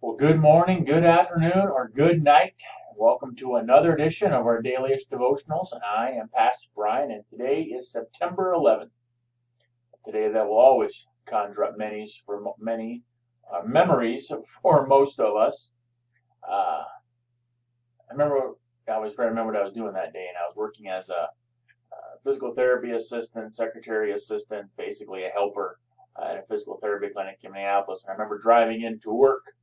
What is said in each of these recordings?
Well, good morning, good afternoon, or good night. Welcome to another edition of our Dailyish Devotionals. And I am Pastor Brian, and today is September 11th. Today that will always conjure up many memories for most of us. Uh, I always try to remember what I was doing that day, and I was working as a physical therapy assistant, secretary assistant, basically a helper at a physical therapy clinic in Minneapolis. And I remember driving into work.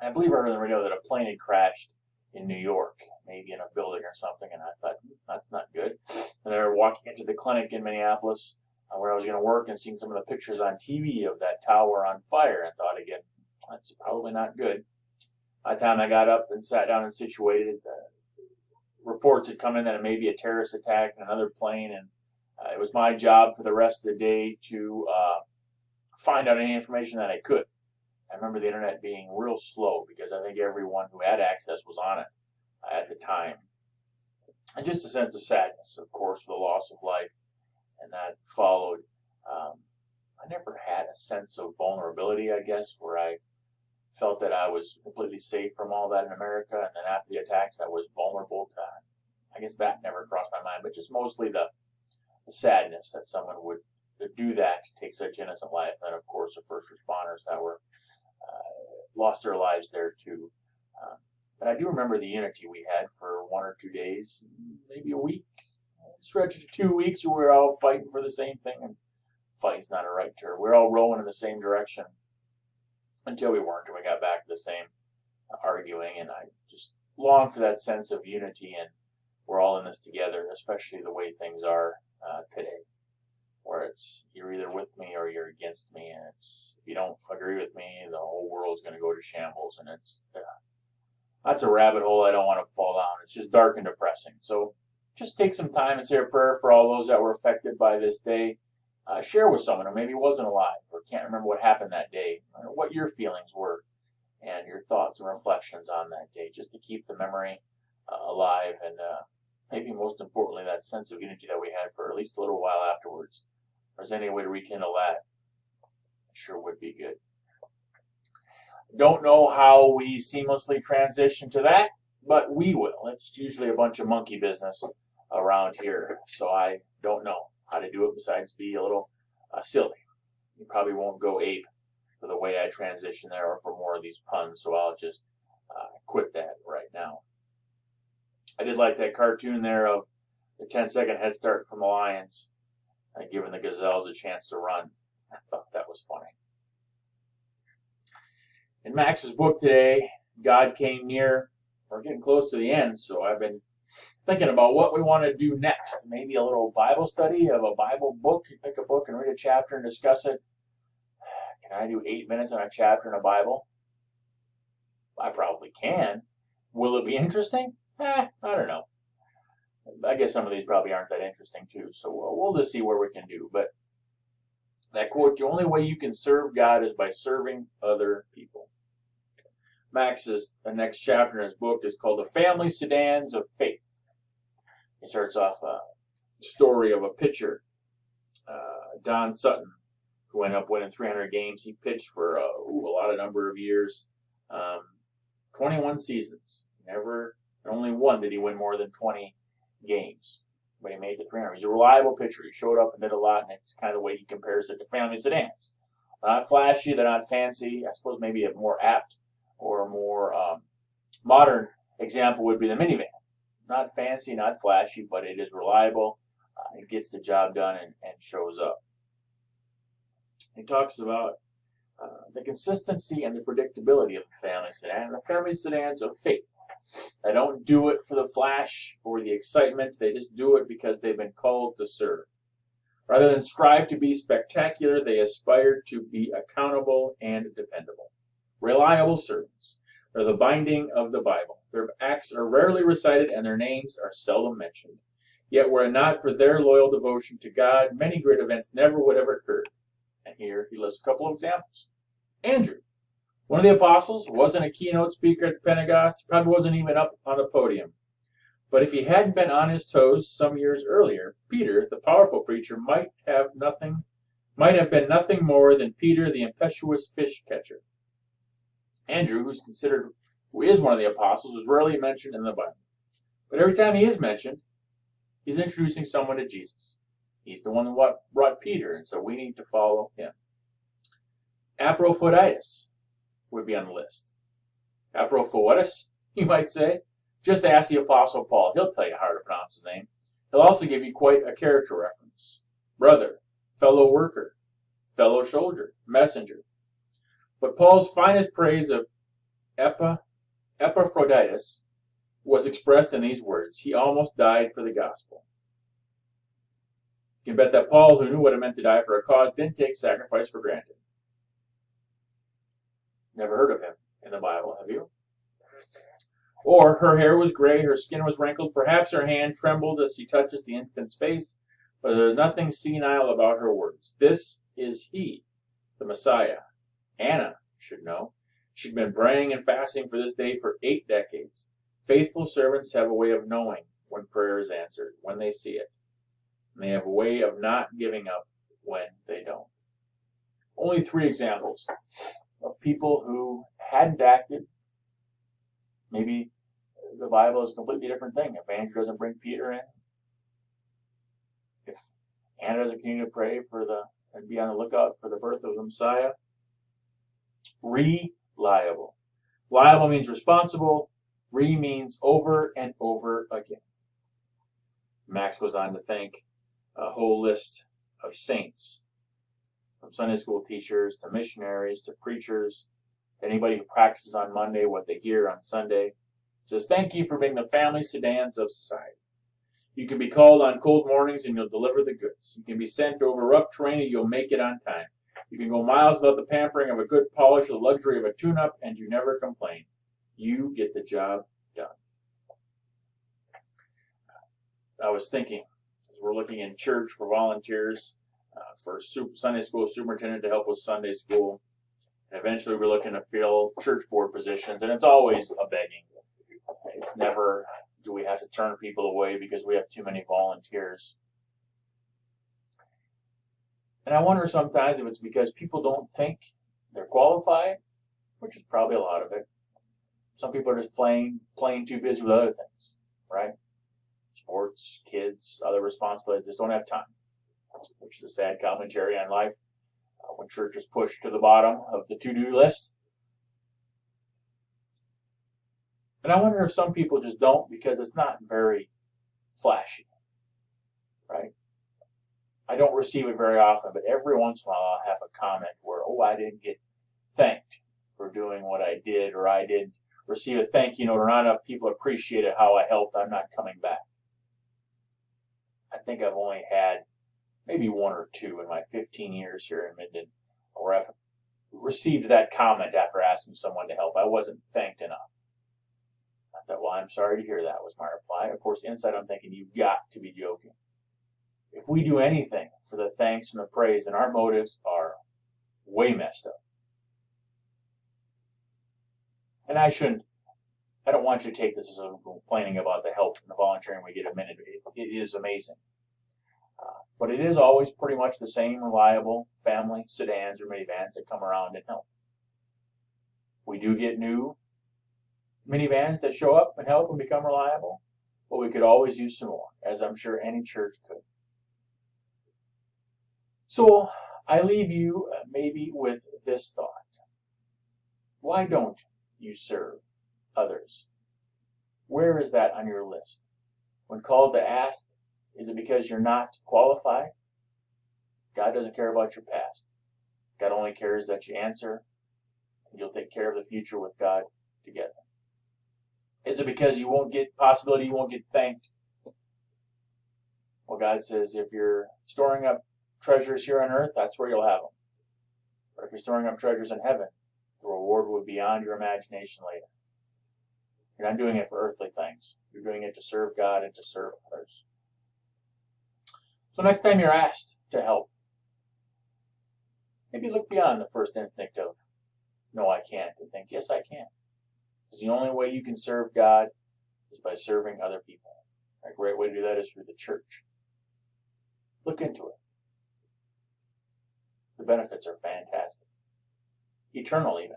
I believe I heard on the radio that a plane had crashed in New York, maybe in a building or something, and I thought, that's not good. And I remember walking into the clinic in Minneapolis where I was going to work and seeing some of the pictures on TV of that tower on fire and thought again, that's probably not good. By the time I got up and sat down and situated, reports had come in that it may be a terrorist attack in another plane, and it was my job for the rest of the day to find out any information that I could. I remember the internet being real slow because I think everyone who had access was on it at the time. And just a sense of sadness, of course, for the loss of life, and that followed. I never had a sense of vulnerability, I guess, where I felt that I was completely safe from all that in America, and then after the attacks I was vulnerable to, I guess that never crossed my mind, but just mostly the sadness that someone would do that to take such innocent life. And then, of course, the first responders that were lost their lives there too. But I do remember the unity we had for 1 or 2 days, maybe a week, stretch to 2 weeks where we were all fighting for the same thing. And fighting's not a right term. We were all rowing in the same direction until we weren't, and we got back to the same arguing. And I just long for that sense of unity, and we're all in this together, especially the way things are today, where it's you're either with me or you're against me, and it's if you don't agree with me, the whole world's going to go to shambles, and it's that's a rabbit hole I don't want to fall down. It's just dark and depressing. So just take some time and say a prayer for all those that were affected by this day. Share with someone who maybe wasn't alive or can't remember what happened that day, or what your feelings were, and your thoughts and reflections on that day, just to keep the memory alive, and maybe most importantly, that sense of unity that we had for at least a little while afterwards. If there's any way to rekindle that, it sure would be good. Don't know how we seamlessly transition to that, but we will. It's usually a bunch of monkey business around here, so I don't know how to do it besides be a little silly. You probably won't go ape for the way I transition there or for more of these puns, so I'll just quit that right now. I did like that cartoon there of the 10-second head start from the Lions, giving the Gazelles a chance to run. I thought that was funny. In Max's book today, God Came Near. We're getting close to the end, so I've been thinking about what we want to do next. Maybe a little Bible study of a Bible book. You pick a book and read a chapter and discuss it. Can I do 8 minutes on a chapter in a Bible? I probably can. Will it be interesting? I don't know. I guess some of these probably aren't that interesting too, so we'll just see what we can do. But that quote, the only way you can serve God is by serving other people. Max's next chapter in his book is called The Family Sedans of Faith. He starts off a story of a pitcher, Don Sutton, who ended up winning 300 games. He pitched for a lot of number of years, 21 seasons. Only one did he win more than 20 games, but he made the 300. He's a reliable pitcher. He showed up and did a lot, and it's kind of the way he compares it to family sedans. They're not flashy, they're not fancy. I suppose maybe a more apt or a more modern example would be the minivan. Not fancy, not flashy, but it is reliable. It gets the job done and shows up. He talks about the consistency and the predictability of the family sedan, and the family sedans of faith. They don't do it for the flash or the excitement. They just do it because they've been called to serve. Rather than strive to be spectacular, they aspire to be accountable and dependable. Reliable servants. They're the binding of the Bible. Their acts are rarely recited and their names are seldom mentioned. Yet were it not for their loyal devotion to God, many great events never would have occurred. And here he lists a couple of examples. Andrew, one of the apostles, wasn't a keynote speaker at the Pentecost, probably wasn't even up on the podium. But if he hadn't been on his toes some years earlier, Peter, the powerful preacher, might have been nothing more than Peter, the impetuous fish catcher. Andrew, who is one of the apostles, is rarely mentioned in the Bible. But every time he is mentioned, he's introducing someone to Jesus. He's the one who brought Peter, and so we need to follow him. Aphroditus would be on the list. Aphroditus, you might say. Just ask the Apostle Paul. He'll tell you how to pronounce his name. He'll also give you quite a character reference. Brother, fellow worker, fellow soldier, messenger. But Paul's finest praise of Epaphroditus was expressed in these words: he almost died for the gospel. You can bet that Paul, who knew what it meant to die for a cause, didn't take sacrifice for granted. Never heard of him in the Bible, have you? Or her hair was gray, her skin was wrinkled, perhaps her hand trembled as she touches the infant's face, but there was nothing senile about her words. This is he, the Messiah. Anna should know. She'd been praying and fasting for this day for 8 decades. Faithful servants have a way of knowing when prayer is answered, when they see it. And they have a way of not giving up when they don't. Only 3 examples of people who hadn't acted. Maybe the Bible is a completely different thing. If Andrew doesn't bring Peter in, if Anna doesn't continue to pray and be on the lookout for the birth of the Messiah. Reliable. Liable means responsible. Means over and over again. Max goes on to thank a whole list of saints, from Sunday school teachers to missionaries to preachers, anybody who practices on Monday what they hear on Sunday. It says, thank you for being the family sedans of society. You can be called on cold mornings and you'll deliver the goods. You can be sent over rough terrain and you'll make it on time. You can go miles without the pampering of a good polish or the luxury of a tune-up, and you never complain. You get the job done. I was thinking, as we're looking in church for volunteers, for Sunday school superintendent to help with Sunday school, and eventually we're looking to fill church board positions, and it's always a begging. It's never, do we have to turn people away because we have too many volunteers? And I wonder sometimes if it's because people don't think they're qualified, which is probably a lot of it. Some people are just playing too busy with other things, right? Sports, kids, other responsibilities, just don't have time, which is a sad commentary on life when church is pushed to the bottom of the to-do list. And I wonder if some people just don't because it's not very flashy, right? I don't receive it very often, but every once in a while I'll have a comment where, I didn't get thanked for doing what I did, or I didn't receive a thank you note, or not enough people appreciated how I helped, I'm not coming back. I think I've only had maybe 1 or 2 in my 15 years here in Minden where I've received that comment after asking someone to help. I wasn't thanked enough. I thought, well, I'm sorry to hear that, was my reply. Of course, inside I'm thinking, you've got to be joking. If we do anything for the thanks and the praise, then our motives are way messed up. And I don't want you to take this as a complaining about the help and the volunteering we get a minute. It is amazing. But it is always pretty much the same reliable family sedans or minivans that come around and help. We do get new minivans that show up and help and become reliable, but we could always use some more, as I'm sure any church could. So I leave you maybe with this thought. Why don't you serve others? Where is that on your list? When called to ask, is it because you're not qualified? God doesn't care about your past. God only cares that you answer, and you'll take care of the future with God together. Is it because you won't get thanked? Well, God says if you're storing up treasures here on earth, that's where you'll have them. But if you're storing up treasures in heaven, the reward will be beyond your imagination later. You're not doing it for earthly things. You're doing it to serve God and to serve others. So next time you're asked to help, maybe look beyond the first instinct of, no, I can't, and think, yes, I can. Because the only way you can serve God is by serving other people. A great way to do that is through the church. Look into it. The benefits are fantastic. Eternal even.